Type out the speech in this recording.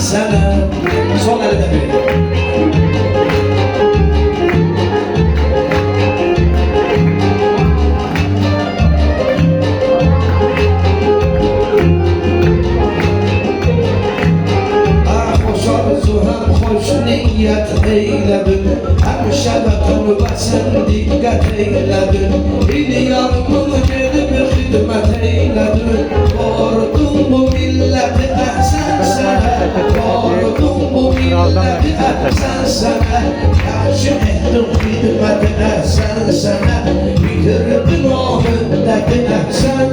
sana. Sol eli de böyle. Niyet eyledin, her şebekini basen dikkat eyledin. İlyanımı gelip hizmet eyledin. Korudun bu milleti ehsen sana, korudun bu milleti ehsen sana. Yaşı ehdin hizmeti ehsen sana, bitirdin o müddeti ehsen